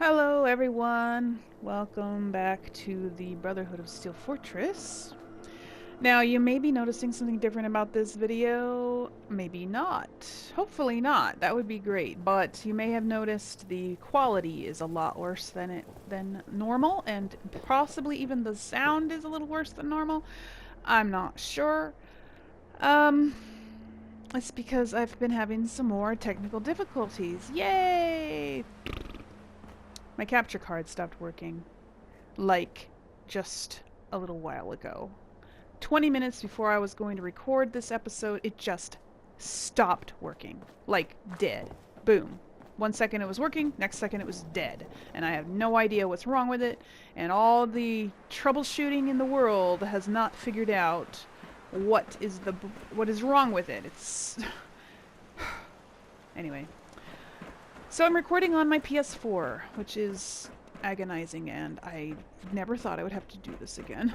Hello everyone, welcome back to the Brotherhood of Steel Fortress. Now you may be noticing something different about this video, maybe not. Hopefully not, that would be great, but you may have noticed the quality is a lot worse than normal, and possibly even the sound is a little worse than normal. I'm not sure. Um, it's because I've been having some more technical difficulties. Yay! My capture card stopped working. Like, just a little while ago. 20 minutes before I was going to record this episode, it just stopped working. Like, dead. Boom. 1 second it was working, next second it was dead. And I have no idea what's wrong with it, and all the troubleshooting in the world has not figured out what is wrong with it. It's anyway. So I'm recording on my PS4, which is agonizing, and I never thought I would have to do this again.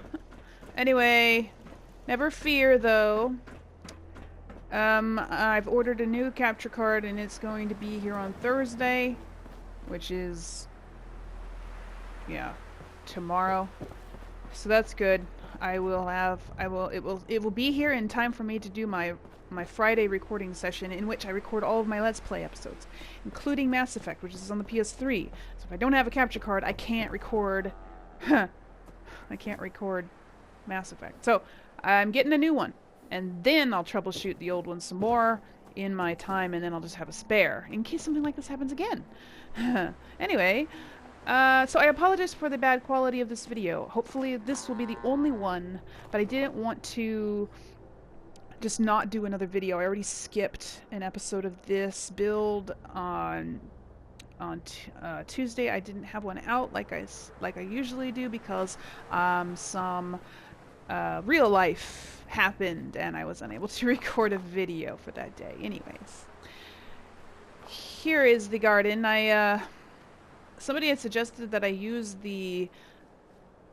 Anyway, never fear though. I've ordered a new capture card and it's going to be here on Thursday, which is, yeah, tomorrow. So that's good. It will be here in time for me to do my Friday recording session in which I record all of my Let's Play episodes, including Mass Effect, which is on the PS3. So if I don't have a capture card, I can't record I can't record Mass Effect. So I'm getting a new one, and then I'll troubleshoot the old one some more in my time, and then I'll just have a spare in case something like this happens again. Anyway, so I apologize for the bad quality of this video. Hopefully this will be the only one, but I didn't want to just not do another video. I already skipped an episode of this build on Tuesday. I didn't have one out like I usually do because some real life happened and I was unable to record a video for that day. Anyways, here is the garden. Somebody had suggested that I use the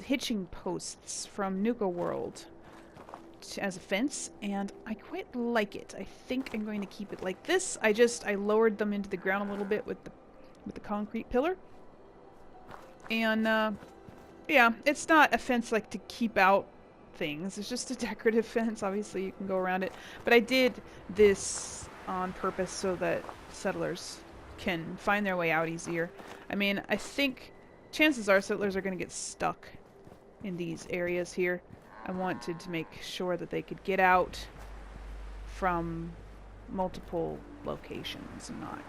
hitching posts from Nuka World as a fence, and I quite like it. I think I'm going to keep it like this. I lowered them into the ground a little bit with the concrete pillar, and yeah, it's not a fence like to keep out things. It's just a decorative fence. Obviously, you can go around it, but I did this on purpose so that settlers can find their way out easier. I mean, I think chances are settlers are going to get stuck in these areas here. I wanted to make sure that they could get out from multiple locations and not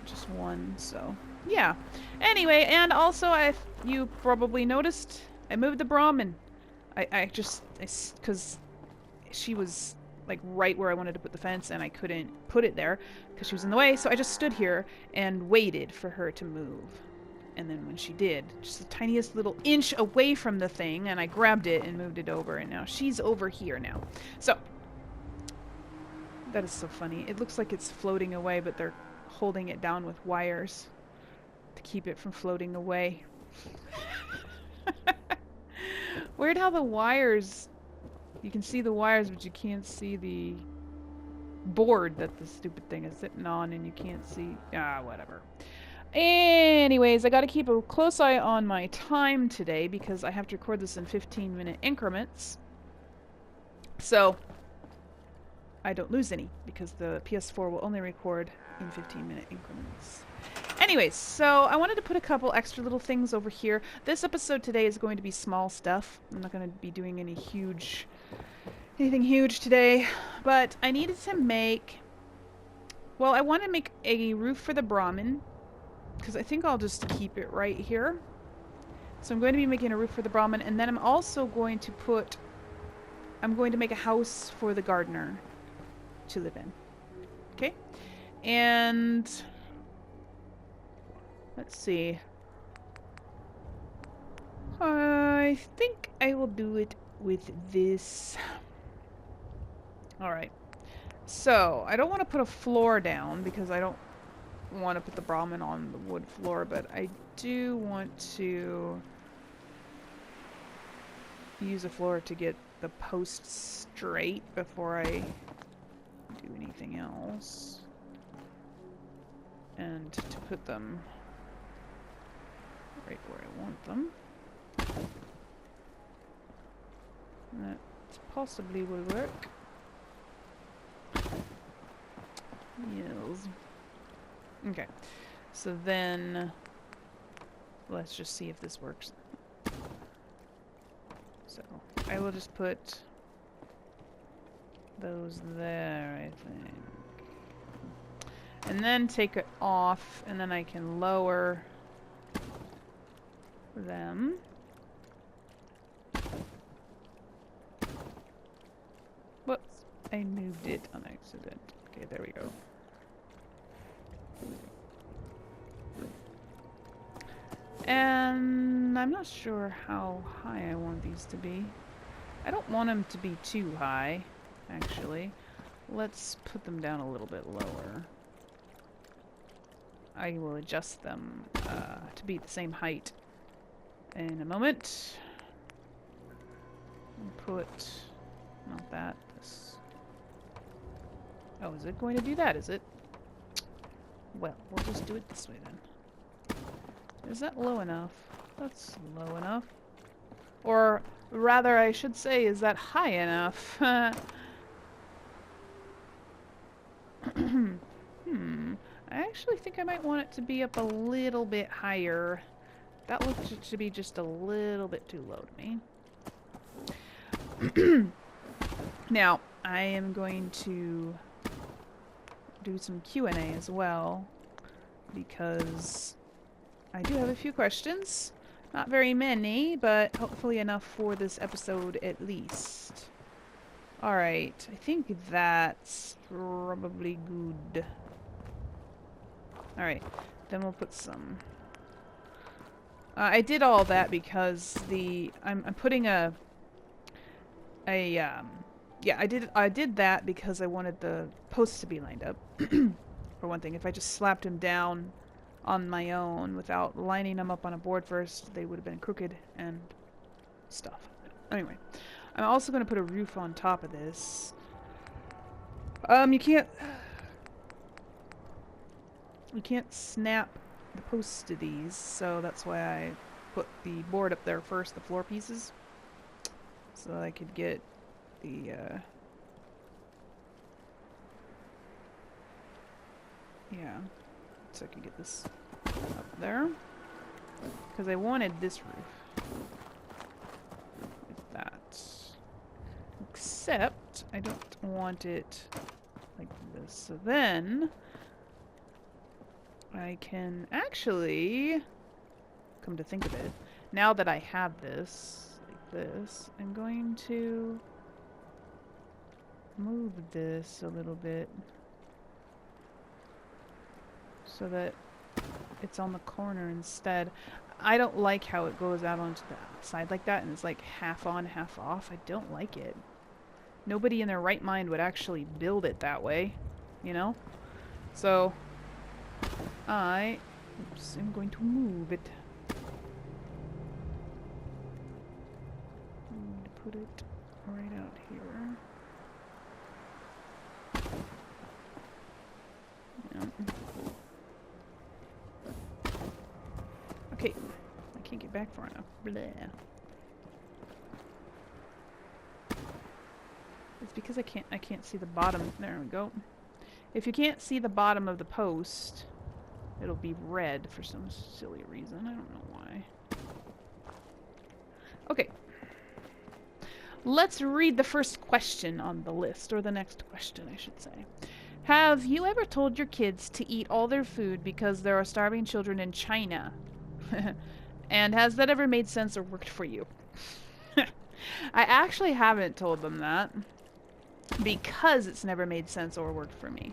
just one. So yeah. Anyway, and also you probably noticed I moved the brahmin. Because she was like right where I wanted to put the fence, and I couldn't put it there because she was in the way. So I just stood here and waited for her to move. And then when she did, just the tiniest little inch away from the thing, and I grabbed it and moved it over, and now she's over here now. So, that is so funny. It looks like it's floating away, but they're holding it down with wires to keep it from floating away. Weird how the wires, you can see the wires, but you can't see the board that the stupid thing is sitting on, and you can't see, whatever. Anyways, I gotta keep a close eye on my time today because I have to record this in 15-minute increments. So, I don't lose any because the PS4 will only record in 15-minute increments. Anyways, so I wanted to put a couple extra little things over here. This episode today is going to be small stuff. I'm not going to be doing anything huge today, but I needed to make, well, I want to make a roof for the brahmin, because I think I'll just keep it right here. So I'm going to be making a roof for the brahmin, and then I'm also going to make a house for the gardener to live in. Okay? And let's see. I think I will do it with this. Alright. So, I don't want to put a floor down because I don't want to put the brahmin on the wood floor, but I do want to use a floor to get the posts straight before I do anything else, and to put them right where I want them. That possibly will work. Yes. Okay. So then, let's just see if this works. So, I will just put those there, I think. And then take it off, and then I can lower them. Whoops, I moved it on accident. Okay, there we go. And I'm not sure how high I want these to be. I don't want them to be too high, actually. Let's put them down a little bit lower. I will adjust them to be the same height in a moment. And put, not that, this. Oh, is it going to do that, is it? Well, we'll just do it this way then. Is that low enough? That's low enough. Or rather, I should say, is that high enough? I actually think I might want it to be up a little bit higher. That looks to be just a little bit too low to me. Now, I am going to do some Q&A as well, because I do have a few questions. Not very many, but hopefully enough for this episode at least. Alright, I think that's probably good. Alright, then we'll put some... I did all that because I'm putting yeah, I did that because I wanted the posts to be lined up. For one thing, if I just slapped him down on my own without lining them up on a board first, they would have been crooked and stuff. Anyway, I'm also going to put a roof on top of this. You can't snap the posts to these, so that's why I put the board up there first, the floor pieces, so I could get the yeah, so I could get this up there, because I wanted this roof like that, except I don't want it like this. So then I can actually, come to think of it, now that I have this like this, I'm going to move this a little bit so that it's on the corner instead. I don't like how it goes out onto the outside like that and it's like half on, half off. I don't like it. Nobody in their right mind would actually build it that way, you know? So I'm going to move it. I'm going to put it right out here. Yeah. Okay, I can't get back far enough. Bleh. It's because I can't see the bottom. There we go. If you can't see the bottom of the post, it'll be red for some silly reason. I don't know why. Okay. Let's read the first question on the list, or the next question, I should say. Have you ever told your kids to eat all their food because there are starving children in China? And has that ever made sense or worked for you? I actually haven't told them that, because it's never made sense or worked for me.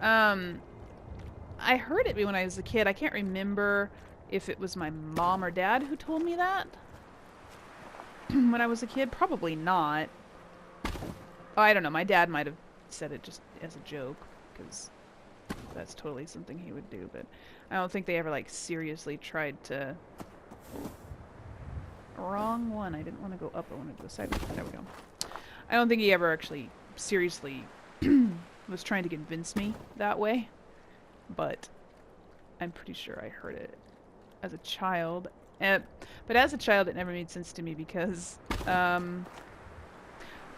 I heard it when I was a kid. I can't remember if it was my mom or dad who told me that when I was a kid. Probably not. Oh, I don't know. My dad might have said it just as a joke, because that's totally something he would do, but I don't think they ever, like, seriously tried to... Wrong one. I didn't want to go up. I wanted to go sideways. There we go. I don't think he ever actually seriously was trying to convince me that way, but I'm pretty sure I heard it as a child. But as a child, it never made sense to me because um,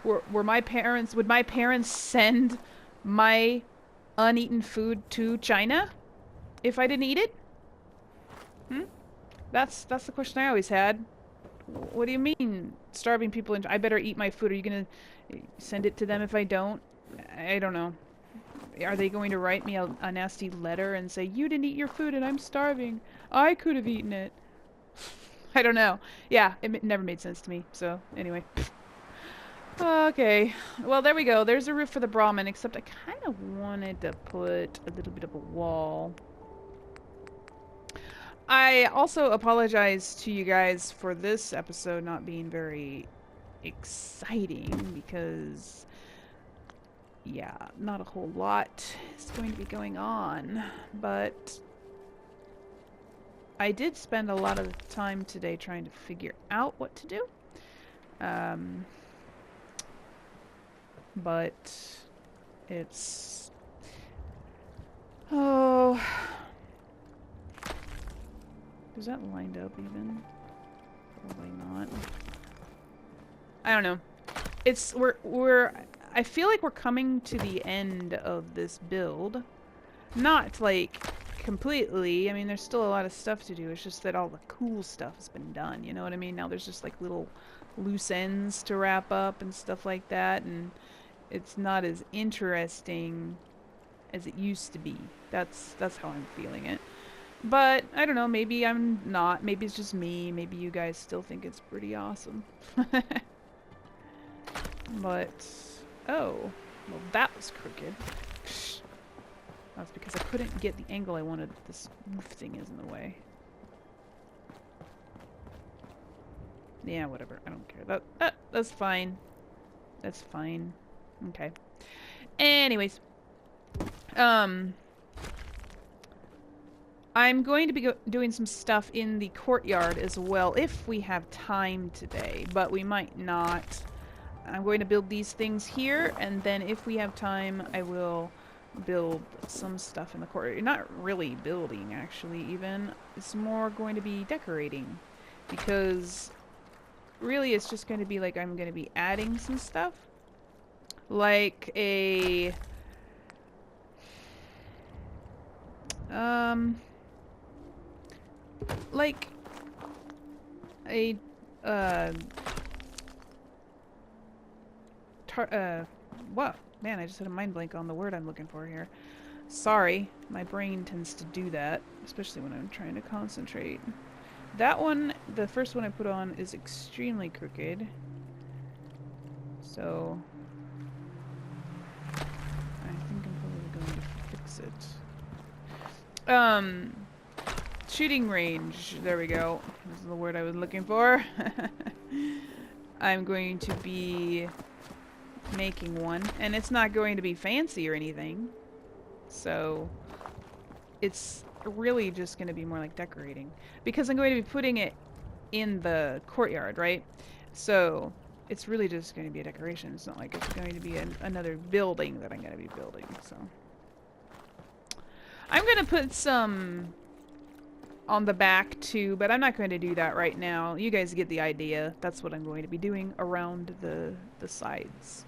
would my parents send my uneaten food to China if I didn't eat it? Hmm? That's the question I always had. What do you mean starving people? I better eat my food. Are you gonna send it to them if I don't? I don't know. Are they going to write me a nasty letter and say, you didn't eat your food and I'm starving? I could have eaten it. I don't know. Yeah, it never made sense to me. So, anyway. Okay. Well, there we go. There's a roof for the Brahmin, except I kind of wanted to put a little bit of a wall. I also apologize to you guys for this episode not being very exciting because, yeah, not a whole lot is going to be going on, but I did spend a lot of time today trying to figure out what to do. But it's... Oh... Is that lined up even? Probably not. I don't know. I feel like we're coming to the end of this build. Not, like, completely. I mean, there's still a lot of stuff to do. It's just that all the cool stuff has been done, you know what I mean? Now there's just, like, little loose ends to wrap up and stuff like that, and it's not as interesting as it used to be. That's how I'm feeling it. But, I don't know, maybe I'm not. Maybe it's just me. Maybe you guys still think it's pretty awesome. But, oh, well that was crooked. That's because I couldn't get the angle I wanted. This roof thing is in the way. Yeah, whatever. I don't care. That's fine. That's fine. Okay. Anyways. I'm going to be doing some stuff in the courtyard as well, if we have time today, but we might not. I'm going to build these things here, and then if we have time, I will build some stuff in the courtyard. Not really building, actually, even. It's more going to be decorating, because really it's just going to be like I'm going to be adding some stuff. Like a... like a what? Man, I just had a mind blank on the word I'm looking for here. Sorry, my brain tends to do that, especially when I'm trying to concentrate. That one, the first one I put on, is extremely crooked. So I think I'm probably going to fix it. Shooting range. There we go. This is the word I was looking for. I'm going to be making one, and it's not going to be fancy or anything. So it's really just going to be more like decorating, because I'm going to be putting it in the courtyard, right? So it's really just going to be a decoration. It's not like it's going to be another building that I'm going to be building. So I'm going to put some on the back too, but I'm not going to do that right now. You guys get the idea. That's what I'm going to be doing around the sides.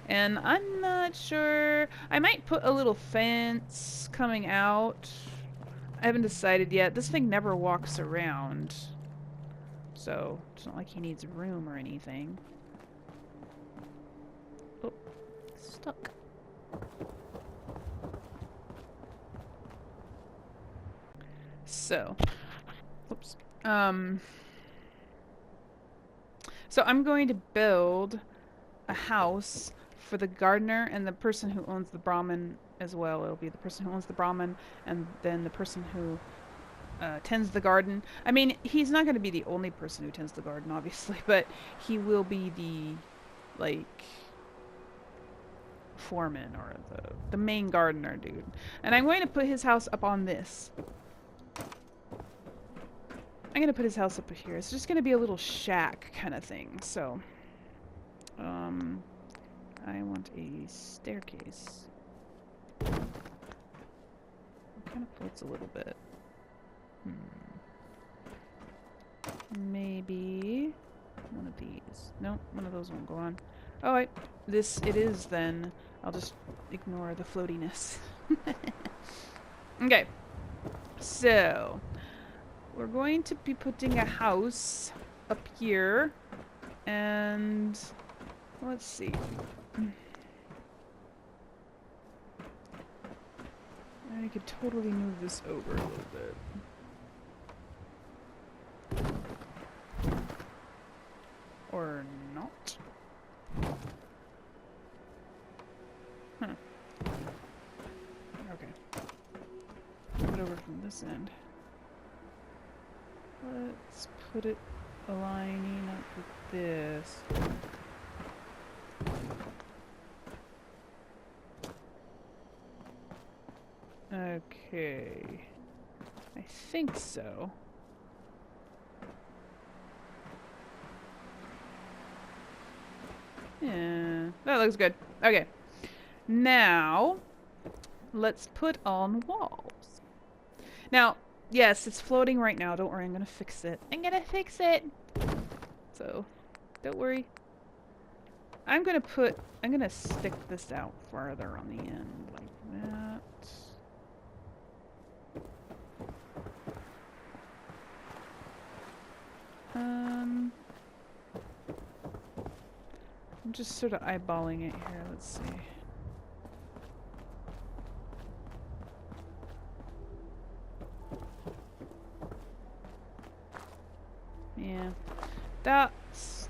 And I'm not sure. I might put a little fence coming out. I haven't decided yet. This thing never walks around, so it's not like he needs room or anything. Oh, stuck. So, oops. So I'm going to build a house for the gardener and the person who owns the Brahmin as well. It'll be the person who owns the Brahmin and then the person who tends the garden. I mean, he's not going to be the only person who tends the garden, obviously, but he will be the, like, foreman or the main gardener dude. And I'm going to put his house up on this. I'm going to put his house up here. It's just going to be a little shack kind of thing. So, I want a staircase. It kind of floats a little bit. these. No, one of those won't go on. Oh, wait. This it is then. I'll just ignore the floatiness. Okay. So, we're going to be putting a house up here. And let's see. I could totally move this over a little bit. Or not. Huh. Okay. Move it over from this end. Let's put it aligning up with this. Okay. I think so. Yeah, that looks good. Okay. Now, let's put on walls. Now, yes, it's floating right now. Don't worry, I'm gonna fix it. I'm gonna fix it! So, don't worry. I'm gonna stick this out farther on the end, like that. I'm just sort of eyeballing it here. Let's see. Yeah,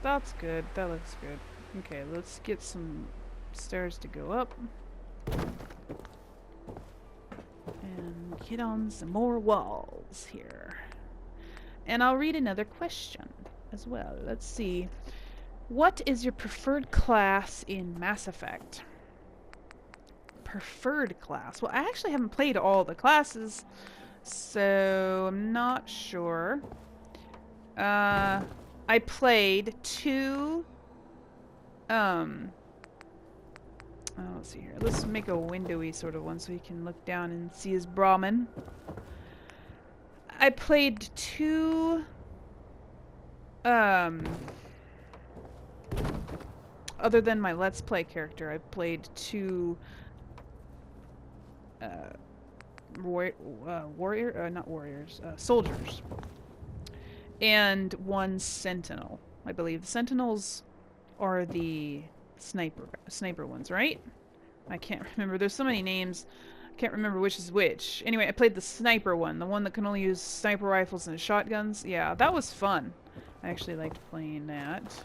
that's good. That looks good. Okay, let's get some stairs to go up. And get on some more walls here. And I'll read another question as well. Let's see. What is your preferred class in Mass Effect? Preferred class? Well, I actually haven't played all the classes, so I'm not sure. I played two, let's see here. Let's make a windowy sort of one so you can look down and see his brahmin. I played two, other than my Let's Play character, I played two, soldiers. And one sentinel, I believe. The sentinels are the sniper ones, right? I can't remember. There's so many names. I can't remember which is which. Anyway, I played the sniper one, the one that can only use sniper rifles and shotguns. Yeah, that was fun. I actually liked playing that.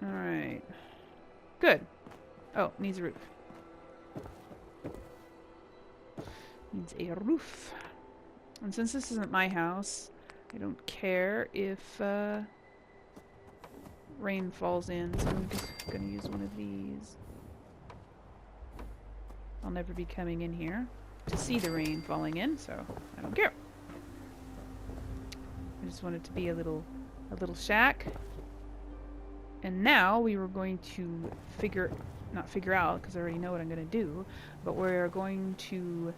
Alright. Good. Oh, needs a roof. Needs a roof. And since this isn't my house, I don't care if rain falls in, so I'm just gonna use one of these. I'll never be coming in here to see the rain falling in, so I don't care. I just want it to be a little shack. And now we were going to not figure out, because I already know what I'm gonna do, but we're going to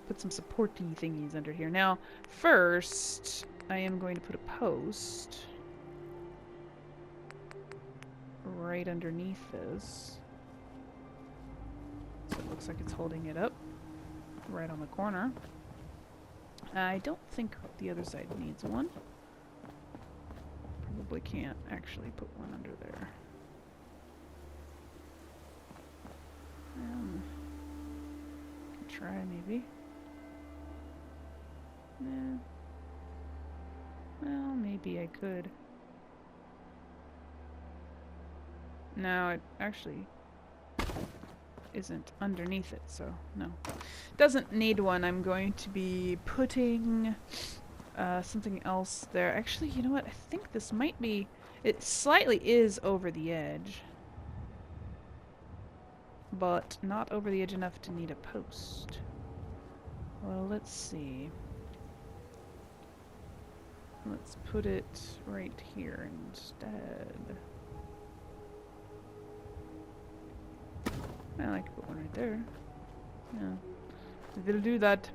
put some supporty thingies under here. Now, first, I am going to put a post right underneath this. So it looks like it's holding it up right on the corner. I don't think the other side needs one. Probably can't actually put one under there. Try maybe. Nah. Well, maybe I could. No, it actually isn't underneath it, so no. Doesn't need one. I'm going to be putting something else there. Actually, you know what? I think this might be... It slightly is over the edge. But not over the edge enough to need a post. Well, let's see. Let's put it right here instead. I like to put one right there. Yeah. We'll do that.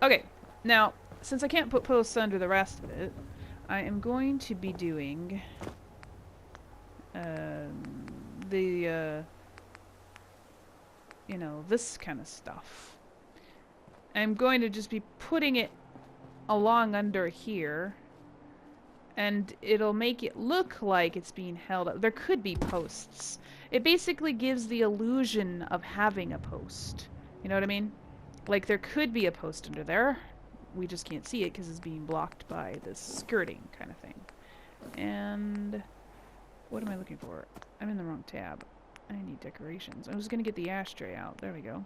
Okay, now since I can't put posts under the rest of it, I am going to be doing the you know, this kind of stuff. I'm going to just be putting it along under here, and it'll make it look like it's being held up. There could be posts. It basically gives the illusion of having a post. You know what I mean? Like, there could be a post under there. We just can't see it because it's being blocked by this skirting kind of thing. And what am I looking for? I'm in the wrong tab. I need decorations. I was going to get the ashtray out. There we go.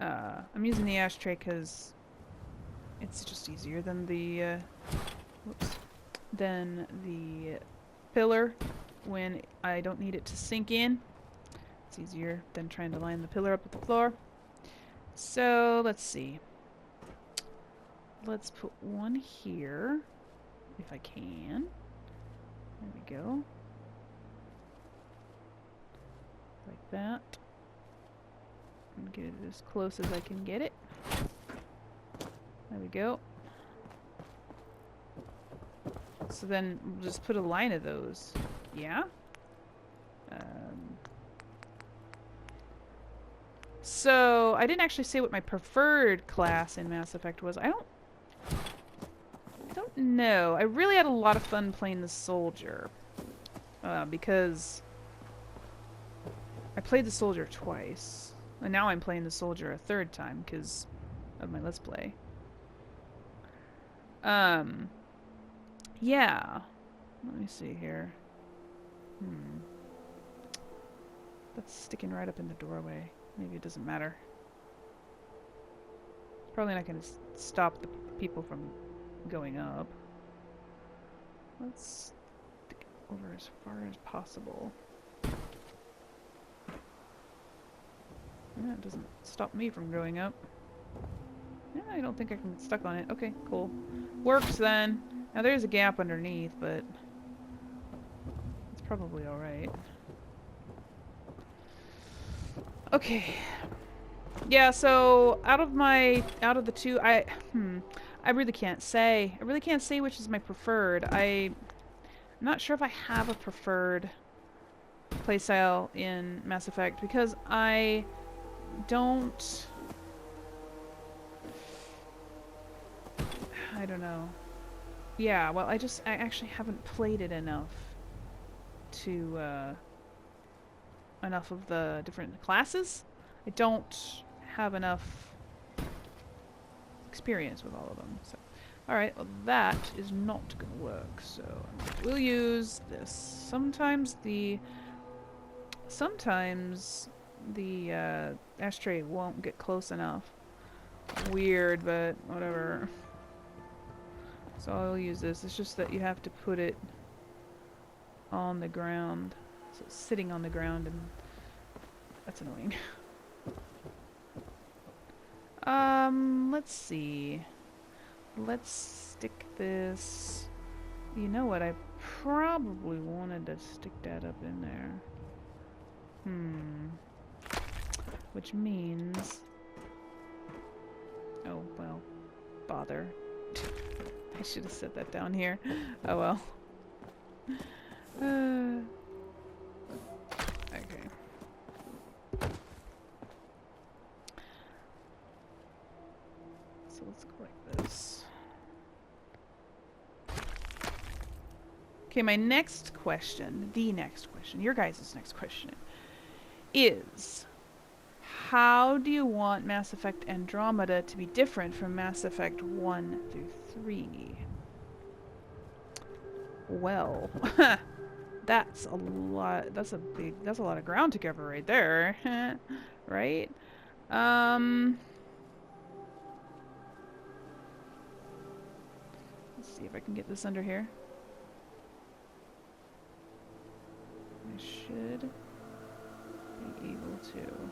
I'm using the ashtray because it's just easier than the than the pillar when I don't need it to sink in. It's easier than trying to line the pillar up with the floor. So let's see. Let's put one here if I can. There we go. Like that. And get it as close as I can get it. There we go. So then we'll just put a line of those. Yeah? So I didn't actually say what my preferred class in Mass Effect was. I don't know. I really had a lot of fun playing the soldier. Because I played the soldier twice. And now I'm playing the soldier a third time because of my Let's Play. Yeah. Let me see here. That's sticking right up in the doorway. Maybe it doesn't matter. It's probably not going to stop the people from going up. Let's stick it over as far as possible. Yeah, it doesn't stop me from going up. Yeah, I don't think I can get stuck on it. Okay, cool. Works then. Now there's a gap underneath, but it's probably alright. Okay. Yeah, so out of the two, I really can't say. I really can't say which is my preferred. I'm not sure if I have a preferred playstyle in Mass Effect because I don't know. Yeah, well, I actually haven't played it enough to enough of the different classes. I don't have enough experience with all of them. So, alright, well that is not going to work, so we'll use this. Sometimes the ashtray won't get close enough. Weird, but whatever. So I'll use this. It's just that you have to put it on the ground. So it's sitting on the ground, and that's annoying. Let's see. Let's stick this. You know what? I probably wanted to stick that up in there. Which means... Oh, well. Bother. I should have set that down here. Oh well. Okay. So let's go like this. Okay, my next question, your guys' next question is, how do you want Mass Effect Andromeda to be different from Mass Effect 1 through 3? Well, that's a lot. That's a lot of ground to cover right there, right? Let's see if I can get this under here. I should be able to.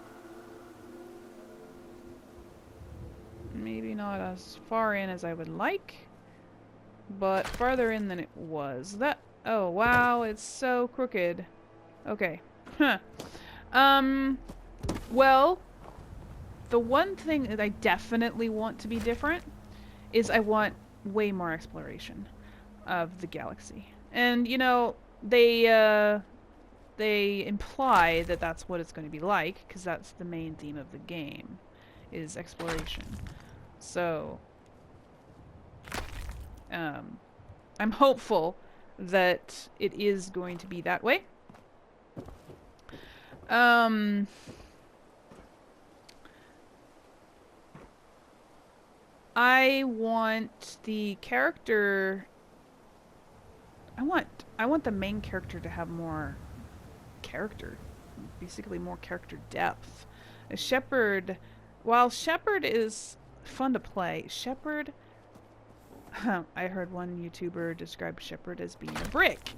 Maybe not as far in as I would like, but farther in than it was. Oh wow, it's so crooked. Okay. Huh. Well, The one thing that I definitely want to be different is I want way more exploration of the galaxy. And you know, they imply that that's what it's going to be like because that's the main theme of the game is exploration. So I'm hopeful that it is going to be that way. Um, I want the character. I want the main character to have more character, basically more character depth. A Shepard, while Shepard is fun to play, Shepard. I heard one YouTuber describe Shepard as being a brick,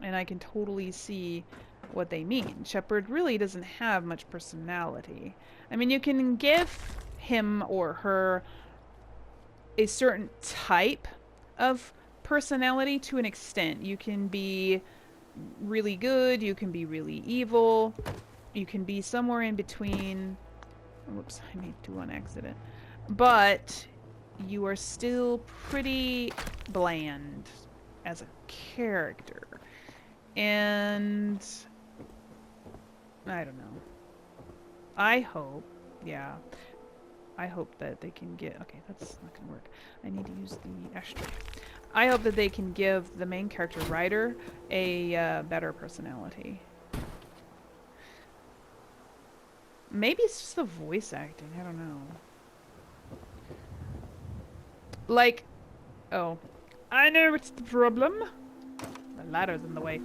and I can totally see what they mean. Shepard really doesn't have much personality. I mean, you can give him or her a certain type of personality to an extent. You can be really good, you can be really evil, you can be somewhere in between. Whoops, I made two on accident. But you are still pretty bland as a character. And I don't know. I hope, yeah, I hope that they can get, okay, that's not gonna work. I need to use the ashtray. I hope that they can give the main character, Ryder, a better personality. Maybe it's just the voice acting, I don't know. Like, oh, I know what's the problem. The ladder's in the way.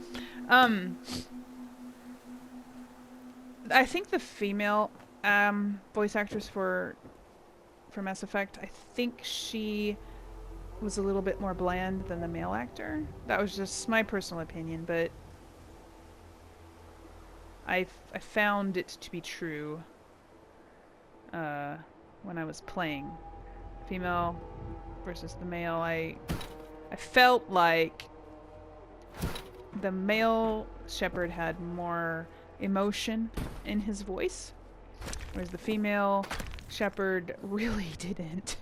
I think the female voice actress for Mass Effect, I think she was a little bit more bland than the male actor. That was just my personal opinion, but I found it to be true when I was playing female versus the male. I felt like the male Shepard had more emotion in his voice, whereas the female Shepard really didn't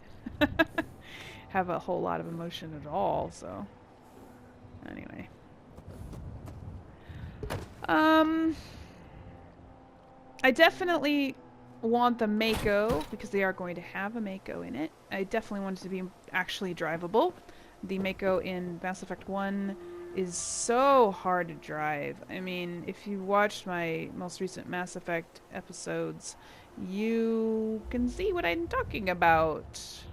have a whole lot of emotion at all. So anyway, I definitely want the Mako because they are going to have a Mako in it. I definitely want it to be actually drivable. The Mako in Mass Effect 1 is so hard to drive. I mean, if you watched my most recent Mass Effect episodes, you can see what I'm talking about.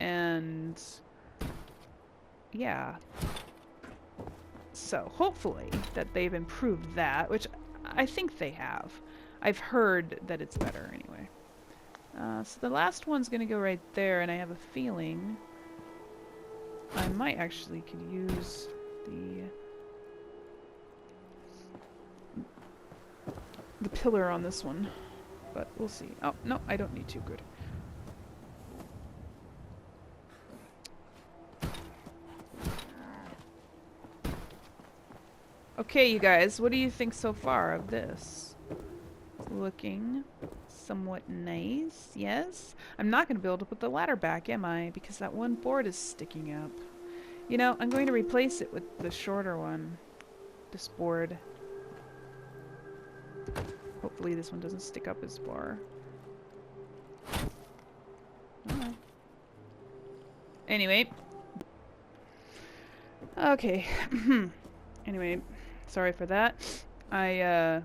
And yeah. So hopefully that they've improved that, which I think they have. I've heard that it's better anyway. So the last one's gonna go right there, and I have a feeling I might actually could use the pillar on this one, but we'll see. Oh, no, I don't need to. Good. Okay, you guys, what do you think so far of this? It's looking somewhat nice, yes? I'm not going to be able to put the ladder back, am I? Because that one board is sticking up. You know, I'm going to replace it with the shorter one. This board. Hopefully this one doesn't stick up as far. Oh. Anyway. Okay. Anyway, sorry for that. I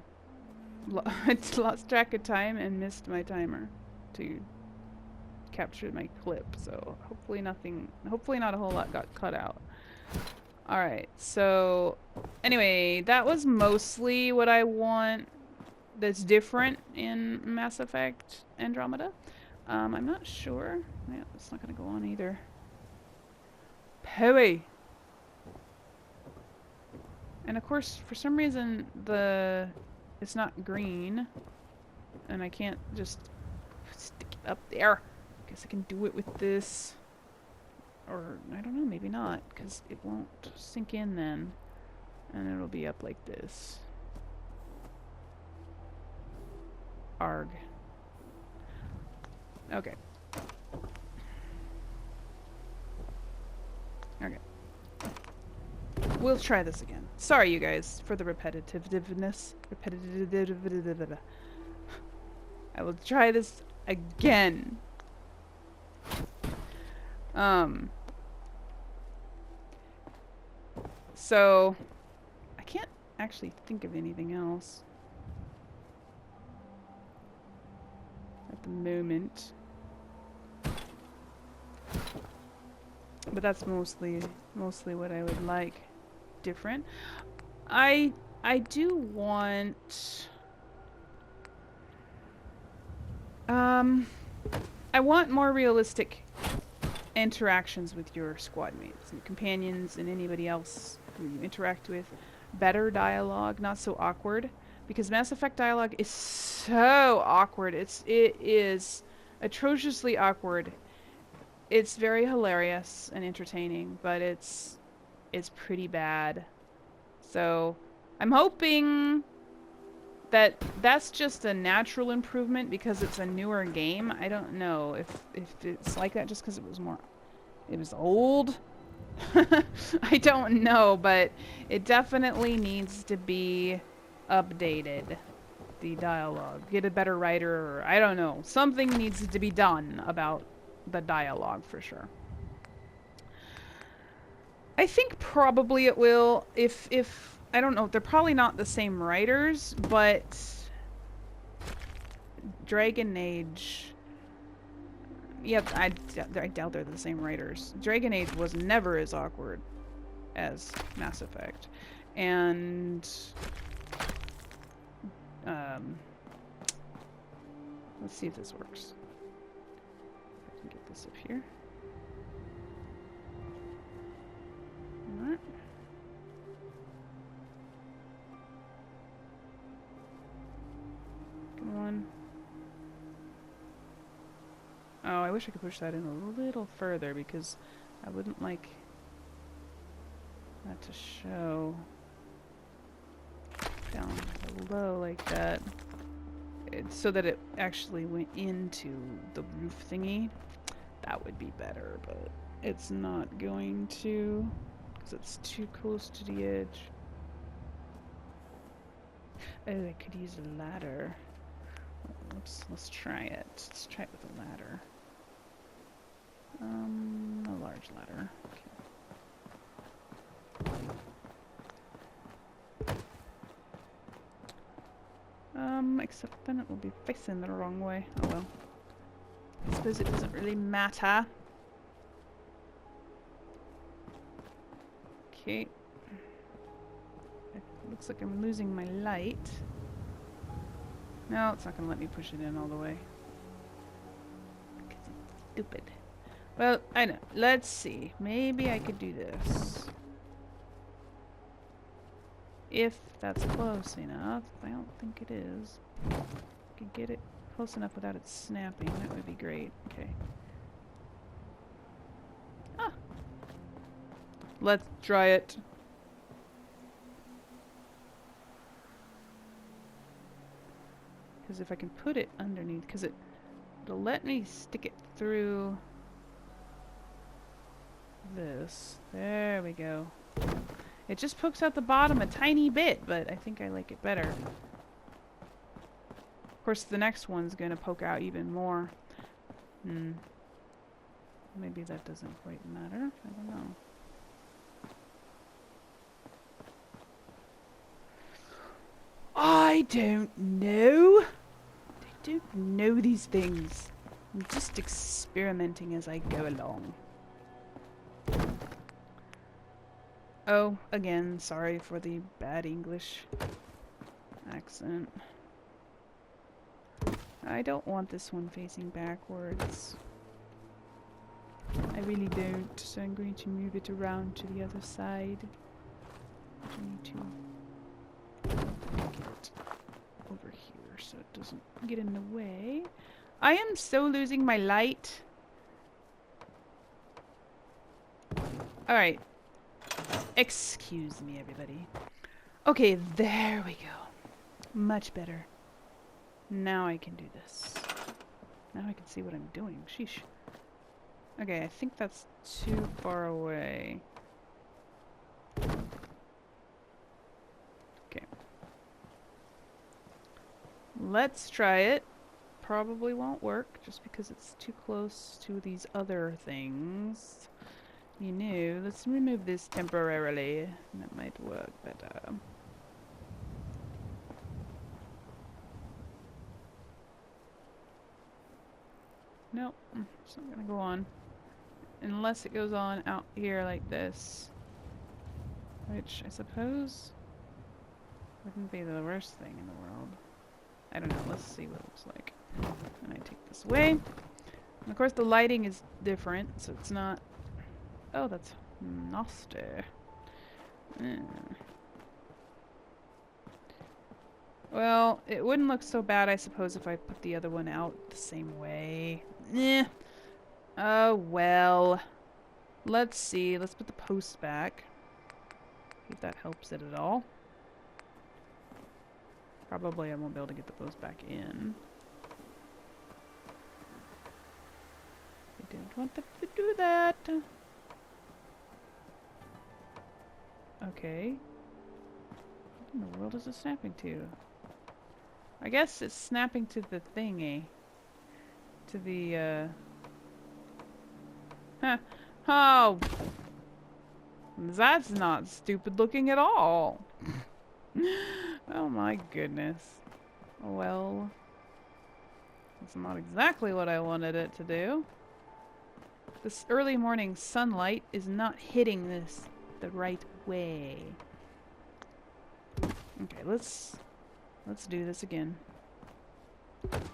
lost track of time and missed my timer to capture my clip, so hopefully not a whole lot got cut out. Alright, so anyway, that was mostly what I want that's different in Mass Effect Andromeda. I'm not sure. Yeah, it's not gonna go on either. Pooey! And of course, for some reason, it's not green, and I can't just stick it up there. Guess I can do it with this, or I don't know, maybe not, because it won't sink in then, and it'll be up like this. Arg. Okay. Okay. We'll try this again. Sorry, you guys, for the repetitiveness. I will try this again. So I can't actually think of anything else at the moment. But that's mostly what I would like different. I do want I want more realistic interactions with your squad mates and companions and anybody else who you interact with. Better dialogue, not so awkward, because Mass Effect dialogue is so awkward. It is atrociously awkward. It's very hilarious and entertaining, but it's pretty bad. So I'm hoping that that's just a natural improvement because it's a newer game. I don't know if it's like that just because it was old. I don't know, but it definitely needs to be updated. The dialogue, get a better writer, or I don't know. Something needs to be done about the dialogue for sure. I think probably it will if I don't know, they're probably not the same writers, but Dragon Age, yep, I doubt they're the same writers. Dragon Age was never as awkward as Mass Effect. And let's see if this works. If I can get this up here. Alright. Come on. Oh, I wish I could push that in a little further because I wouldn't like that to show down below like that. So that it actually went into the roof thingy. That would be better, but it's not going to because it's too close to the edge. Oh, I could use a ladder. Let's try it. Let's try it with a ladder. A large ladder. Okay. Except then it will be facing the wrong way. Oh well. I suppose it doesn't really matter. Okay. It looks like I'm losing my light. No, it's not going to let me push it in all the way. Because it's stupid. Well, I know. Let's see. Maybe I could do this. If that's close enough. I don't think it is. If I could get it close enough without it snapping, that would be great. Okay. Ah! Let's try it. Because if I can put it underneath, because it'll let me stick it through this. There we go. It just pokes out the bottom a tiny bit, but I think I like it better. Of course, the next one's going to poke out even more. Maybe that doesn't quite matter. I don't know. I don't know. I don't know these things. I'm just experimenting as I go along. Oh, again, sorry for the bad English accent. I don't want this one facing backwards. I really don't, so I'm going to move it around to the other side. I need to get it over here so it doesn't get in the way. I am so losing my light. Alright. Excuse me, everybody. Okay, there we go. Much better. Now I can do this. Now I can see what I'm doing. Sheesh. Okay, I think that's too far away. Okay. Let's try it. Probably won't work just because it's too close to these other things. You know, let's remove this temporarily. That might work better. Nope, it's not gonna go on. Unless it goes on out here like this. Which, I suppose, wouldn't be the worst thing in the world. I don't know, let's see what it looks like. And I take this away. And of course the lighting is different, so it's not... Oh, that's nasty. Well, it wouldn't look so bad, I suppose, if I put the other one out the same way. Eh. Oh, well. Let's see. Let's put the post back. If that helps it at all. Probably I won't be able to get the post back in. I didn't want them to do that. Okay. What in the world is it snapping to? I guess it's snapping to the thingy. To the, Huh. Oh! That's not stupid looking at all. Oh my goodness. Well, that's not exactly what I wanted it to do. This early morning sunlight is not hitting this the right way. Okay, let's do this again. Let's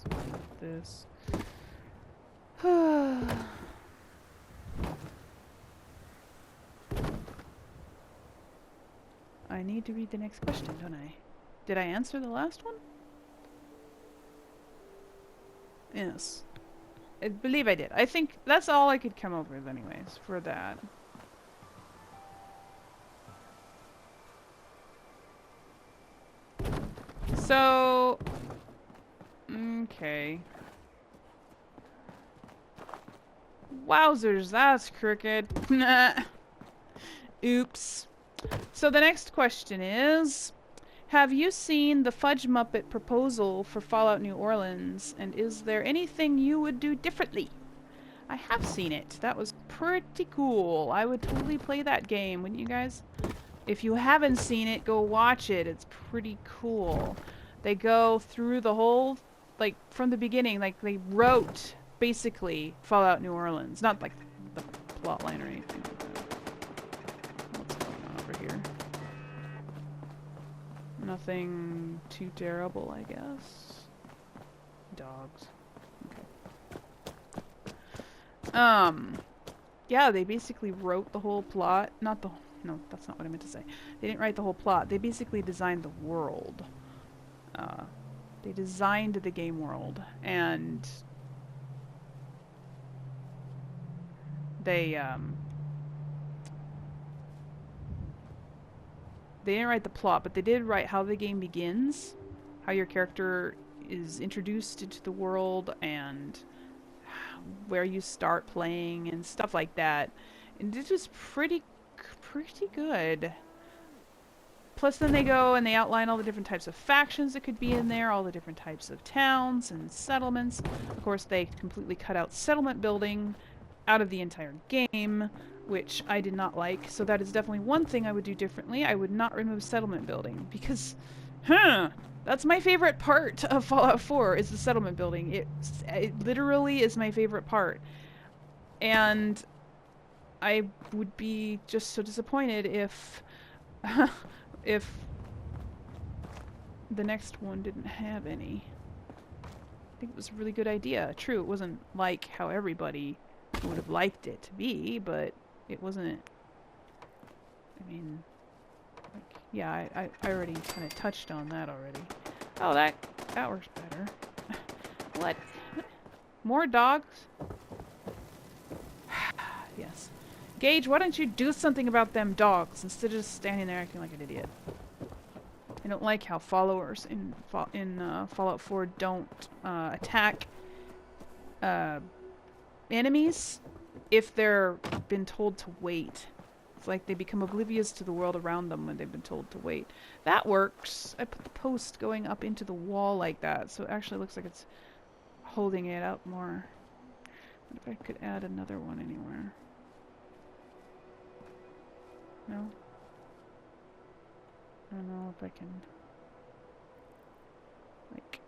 put this. I need to read the next question, don't I? Did I answer the last one? Yes. I believe I did. I think that's all I could come up with anyways for that. So... Okay. Wowzers, that's crooked. Oops. So the next question is... Have you seen the Fudge Muppet proposal for Fallout New Orleans, and is there anything you would do differently? I have seen it. That was pretty cool. I would totally play that game, wouldn't you guys? If you haven't seen it, go watch it. It's pretty cool. They go through the whole, like, from the beginning, like, they wrote, basically, Fallout New Orleans. Not, like, the plot line or anything like that. What's going on over here? Nothing too terrible, I guess. Dogs. Okay. Yeah, they basically wrote the whole plot. No, that's not what I meant to say. They didn't write the whole plot. They basically designed the world. They designed the game world, and they didn't write the plot, but they did write how the game begins, how your character is introduced into the world, and where you start playing, and stuff like that. And it was pretty good. Plus then they go and they outline all the different types of factions that could be in there, all the different types of towns and settlements. Of course, they completely cut out settlement building out of the entire game, which I did not like. So that is definitely one thing I would do differently. I would not remove settlement building because, that's my favorite part of Fallout 4 is the settlement building. It literally is my favorite part. And I would be just so disappointed if if the next one didn't have any. I think it was a really good idea. True, it wasn't like how everybody would have liked it to be, but it wasn't... I mean... Like, yeah, I already kind of touched on that already. Oh, that works better. What? More dogs? Yes. Gage, why don't you do something about them dogs instead of just standing there acting like an idiot? I don't like how followers in Fallout 4 don't attack enemies if they're been told to wait. It's like they become oblivious to the world around them when they've been told to wait. That works. I put the post going up into the wall like that, so it actually looks like it's holding it up more. What if I could add another one anywhere? No? I don't know if I can... like...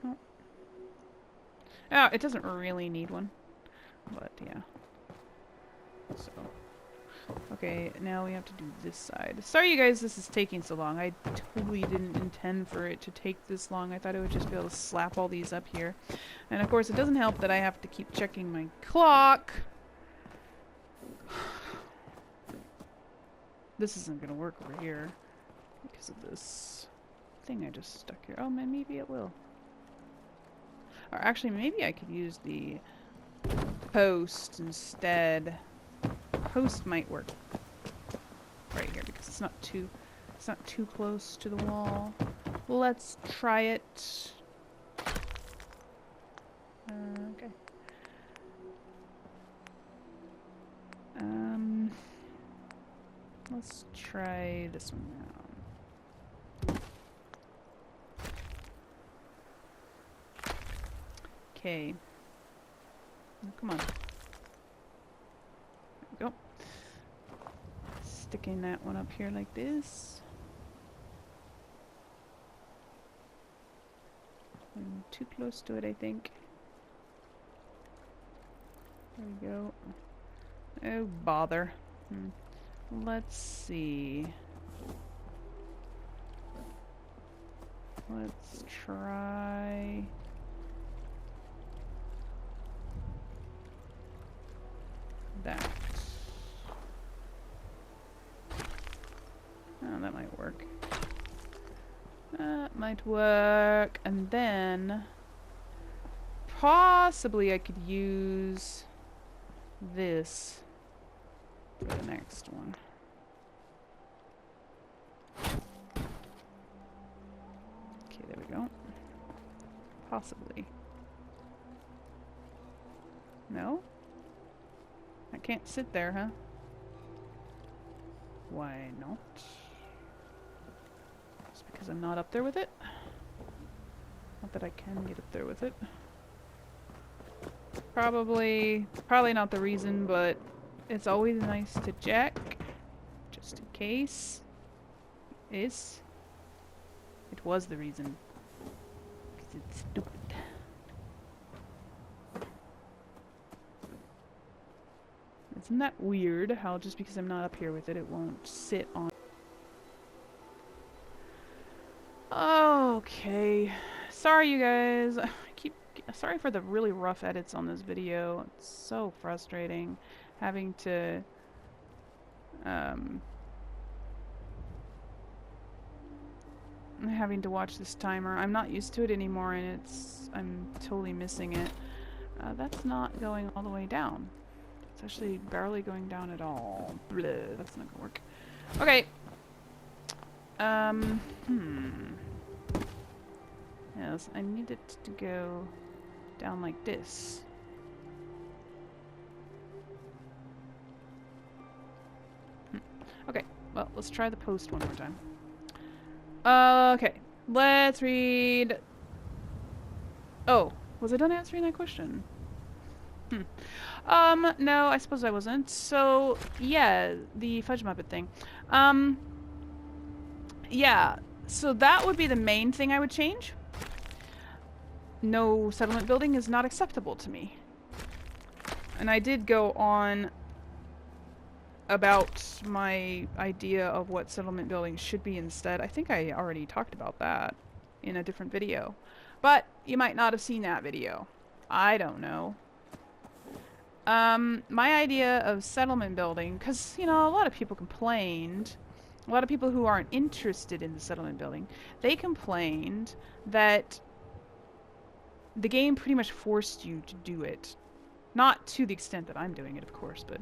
oh. Oh, it doesn't really need one. But, yeah. So... okay, now we have to do this side. Sorry you guys this is taking so long. I totally didn't intend for it to take this long. I thought I would just be able to slap all these up here. And of course it doesn't help that I have to keep checking my clock. This isn't gonna work over here because of this thing I just stuck here. Oh man, maybe it will. Or actually maybe I could use the post instead. Post might work right here because it's not too close to the wall. Let's try it. Okay. Let's try this one now. Okay. Oh, come on. Go. Sticking that one up here like this. I'm too close to it, I think. There we go. Oh, bother. Let's see. Let's try... that. Oh, that might work. That might work. And then possibly I could use this for the next one. Okay, there we go. Possibly. No? I can't sit there, huh? Why not? Just because I'm not up there with it? Not that I can get up there with it. Probably not the reason, but it's always nice to check. Just in case. It was the reason. Because it's stupid. Isn't that weird how just because I'm not up here with it, it won't sit on... okay. Sorry you guys. Sorry for the really rough edits on this video. It's so frustrating having to watch this timer. I'm not used to it anymore and I'm totally missing it. That's not going all the way down. It's actually barely going down at all. Bleh, that's not gonna work. Okay. Yes, I need it to go down like this. Okay, well, let's try the post one more time. Okay, let's read... oh, was I done answering that question? No, I suppose I wasn't. So, yeah, the Fudge Muppet thing. Yeah, so that would be the main thing I would change. No settlement building is not acceptable to me. And I did go on about my idea of what settlement building should be instead. I think I already talked about that in a different video. But you might not have seen that video. I don't know. My idea of settlement building, because, you know, a lot of people complained, a lot of people who aren't interested in the settlement building, they complained that the game pretty much forced you to do it. Not to the extent that I'm doing it, of course, but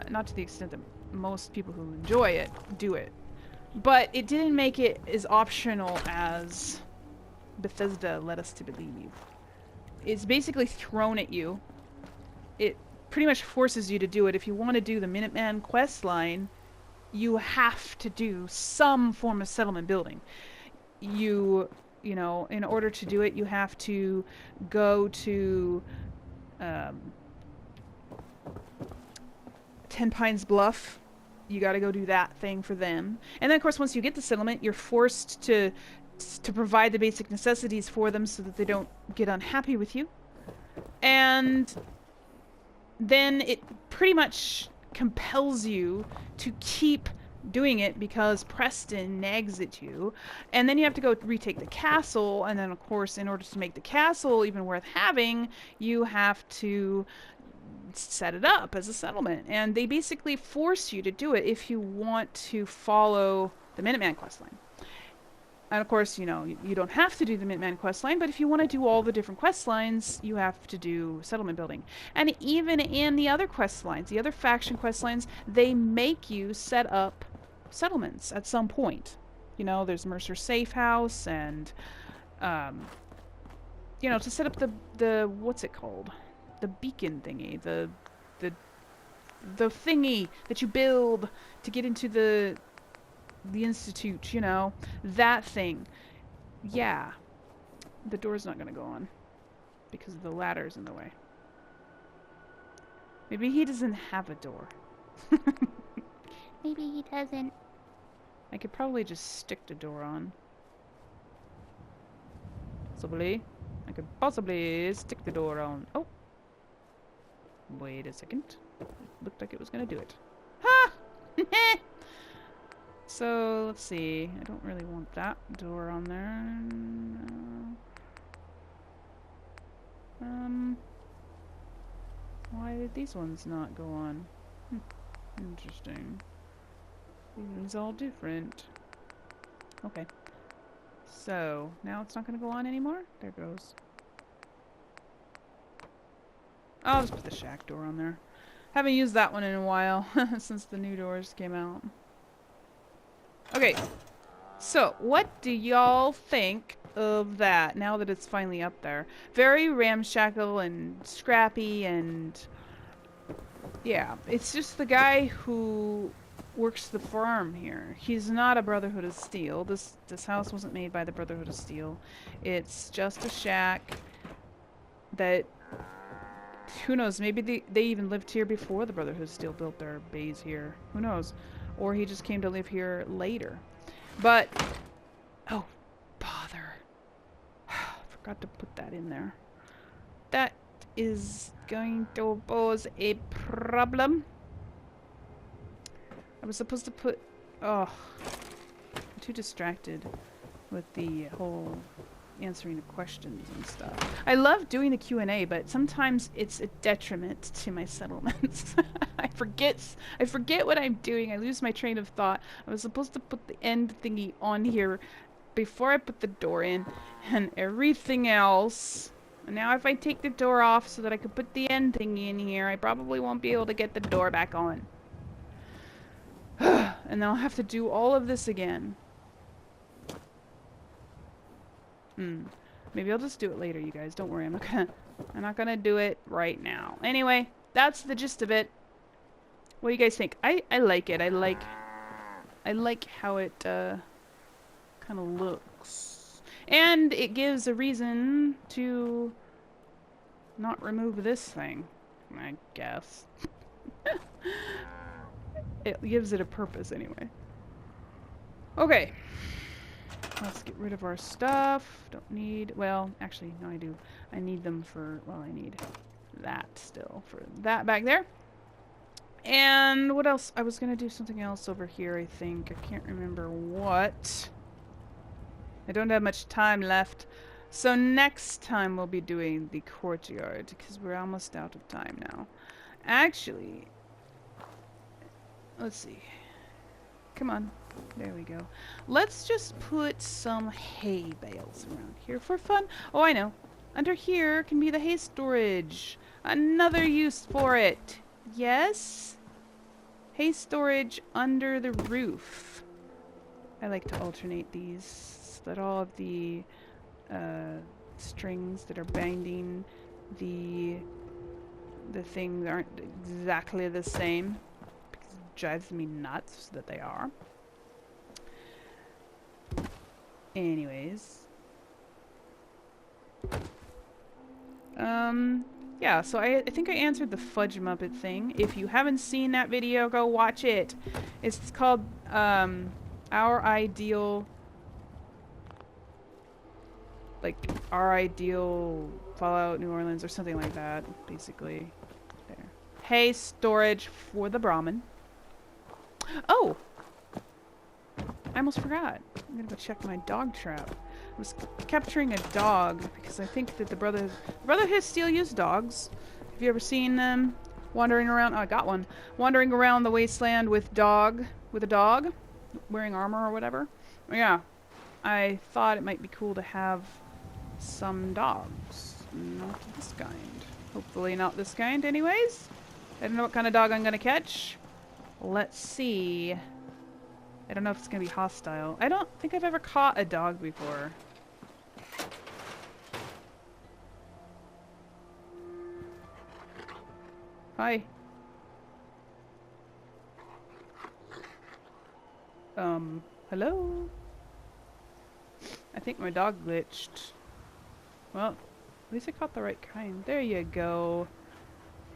not to the extent that most people who enjoy it do it. But it didn't make it as optional as Bethesda led us to believe. It's basically thrown at you. It pretty much forces you to do it. If you want to do the Minuteman quest line, you have to do some form of settlement building. You know, in order to do it, you have to go to 10 Pines Bluff. You got to go do that thing for them. And then, of course, once you get the settlement, you're forced to provide the basic necessities for them so that they don't get unhappy with you. And then it pretty much compels you to keep doing it because Preston nags at you. And then you have to go retake the castle. And then, of course, in order to make the castle even worth having, you have to set it up as a settlement. And they basically force you to do it if you want to follow the Minuteman questline. And of course, you know, you don't have to do the Minuteman questline, but if you want to do all the different quest lines, you have to do settlement building. And even in the other quest lines, the other faction quest lines, they make you set up settlements at some point. You know, there's Mercer Safe House and, you know, to set up the what's it called? The beacon thingy, the thingy that you build to get into the institute, you know, that thing. Yeah, the door's not gonna go on because the ladder's in the way. Maybe he doesn't have a door. Maybe he doesn't. I could probably just stick the door on. Possibly. I could possibly stick the door on. Oh. Wait a second. It looked like it was gonna do it. Ha! So, let's see. I don't really want that door on there. No. Why did these ones not go on? Interesting. These all different. Okay. So, now it's not going to go on anymore? There it goes. I'll just put the shack door on there. Haven't used that one in a while, since the new doors came out. Okay, so what do y'all think of that now that it's finally up there? Very ramshackle and scrappy and... yeah, it's just the guy who works the farm here. He's not a Brotherhood of Steel. This house wasn't made by the Brotherhood of Steel. It's just a shack that... who knows, maybe they even lived here before the Brotherhood of Steel built their base here. Who knows? Or he just came to live here later. But, oh, bother. Forgot to put that in there. That is going to pose a problem. I was supposed to put, oh, I'm too distracted with the whole answering the questions and stuff. I love doing the Q&A, but sometimes it's a detriment to my settlements. I forget what I'm doing. I lose my train of thought. I was supposed to put the end thingy on here before I put the door in and everything else. And now if I take the door off so that I could put the end thingy in here, I probably won't be able to get the door back on. And then I'll have to do all of this again. Maybe I'll just do it later, you guys. Don't worry, I'm not gonna do it right now. Anyway, that's the gist of it. What do you guys think? I like it. I like how it kind of looks. And it gives a reason to not remove this thing, I guess. It gives it a purpose anyway. Okay. Let's get rid of our stuff. Don't need... well, actually, no, I do. I need them for... well, I need that still for that back there. And what else? I was going to do something else over here, I think. I can't remember what. I don't have much time left. So next time we'll be doing the courtyard, because we're almost out of time now. Actually... let's see. Come on. There we go. Let's just put some hay bales around here for fun. Oh, I know. Under here can be the hay storage. Another use for it. Yes? Hay storage under the roof. I like to alternate these so that all of the strings that are binding the things aren't exactly the same. Because it drives me nuts that they are. Anyways. Yeah, so I think I answered the Fudge Muppet thing. If you haven't seen that video, go watch it. It's called, Our Ideal... Like, Our Ideal Fallout New Orleans or something like that, basically. There. Hay storage for the Brahmin. Oh! I almost forgot. I'm gonna go check my dog trap. I was capturing a dog because I think that the Brotherhood still use dogs. Have you ever seen them wandering around? Oh, I got one. Wandering around the wasteland with a dog, wearing armor or whatever. Yeah, I thought it might be cool to have some dogs. Not this kind. Hopefully not this kind anyways. I don't know what kind of dog I'm gonna catch. Let's see. I don't know if it's gonna be hostile. I don't think I've ever caught a dog before. Hi. Hello? I think my dog glitched. Well, at least I caught the right kind. There you go.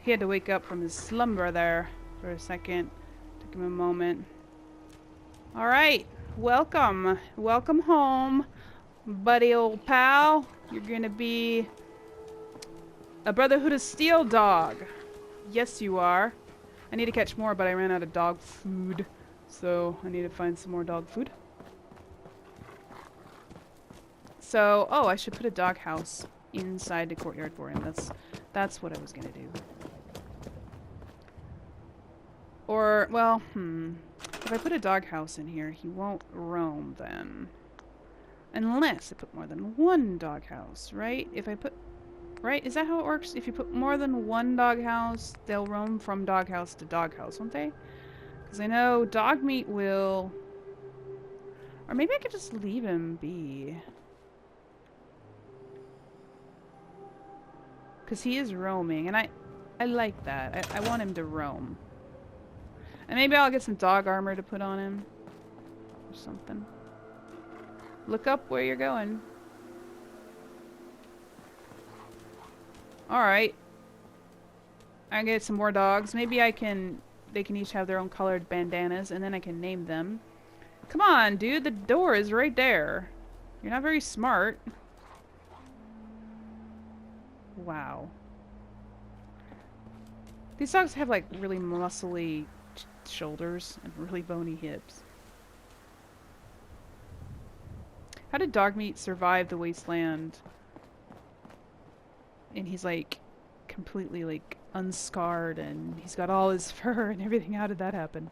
He had to wake up from his slumber there for a second. Took him a moment. Alright, welcome. Welcome home, buddy old pal. You're gonna be a Brotherhood of Steel dog. Yes, you are. I need to catch more, but I ran out of dog food. So, I need to find some more dog food. So, oh, I should put a dog house inside the courtyard for him. That's what I was gonna do. Or, well, if I put a doghouse in here, he won't roam then. Unless I put more than one doghouse, right? If I put... Right? Is that how it works? If you put more than one doghouse, they'll roam from doghouse to doghouse, won't they? Because I know dog meat will... Or maybe I could just leave him be. Because he is roaming, and I like that. I want him to roam. And maybe I'll get some dog armor to put on him. Or something. Look up where you're going. Alright. I get some more dogs. Maybe they can each have their own colored bandanas, and then I can name them. Come on, dude. The door is right there. You're not very smart. Wow. These dogs have, like, really muscly shoulders and really bony hips. How did dog meat survive the wasteland? And he's like completely like unscarred and he's got all his fur and everything. How did that happen?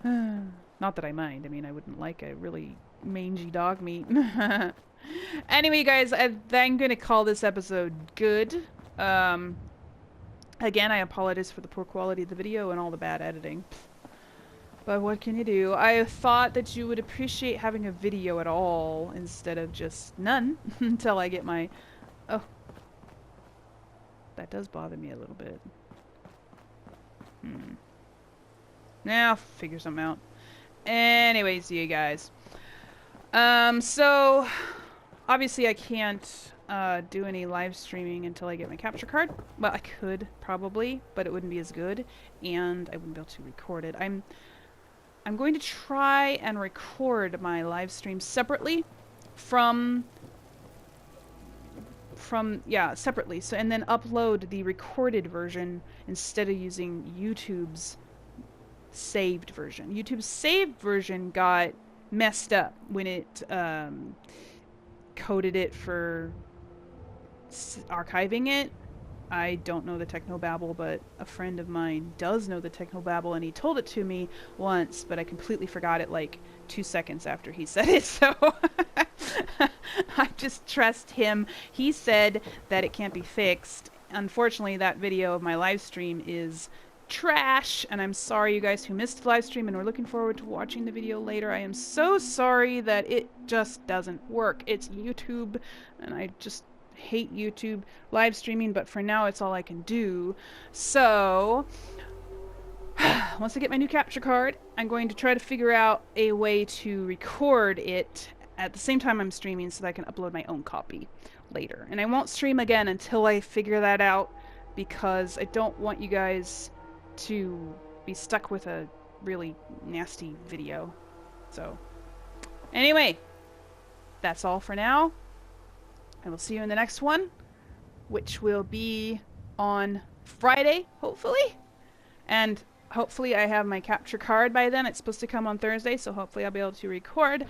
Not that I mind. I mean, I wouldn't like a really mangy dog meat. Anyway, guys, I'm gonna call this episode good. Again, I apologize for the poor quality of the video and all the bad editing. But what can you do? I thought that you would appreciate having a video at all instead of just none until I get my... Oh. That does bother me a little bit. Now, I'll figure something out. Anyways, you guys. So... Obviously, I can't do any live streaming until I get my capture card. Well, I could, probably, but it wouldn't be as good. And I wouldn't be able to record it. I'm going to try and record my live stream separately separately. So, and then upload the recorded version instead of using YouTube's saved version. YouTube's saved version got messed up when it coded it for archiving it. I don't know the technobabble, but a friend of mine does know the technobabble, and he told it to me once, but I completely forgot it like 2 seconds after he said it, so I just trust him. He said that it can't be fixed, unfortunately, that video of my live stream is trash, and I'm sorry you guys who missed the live stream and were looking forward to watching the video later. I am so sorry that it just doesn't work. It's YouTube, and I just hate YouTube live streaming, but for now it's all I can do. So once I get my new capture card, I'm going to try to figure out a way to record it at the same time I'm streaming so that I can upload my own copy later. And I won't stream again until I figure that out, because I don't want you guys to be stuck with a really nasty video. So, anyway, that's all for now. I will see you in the next one, which will be on Friday, hopefully. And hopefully I have my capture card by then. It's supposed to come on Thursday, so hopefully I'll be able to record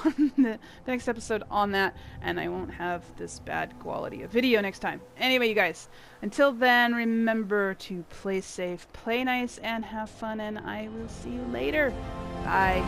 on the next episode on that, and I won't have this bad quality of video next time. Anyway, you guys, until then, remember to play safe, play nice, and have fun, and I will see you later. Bye.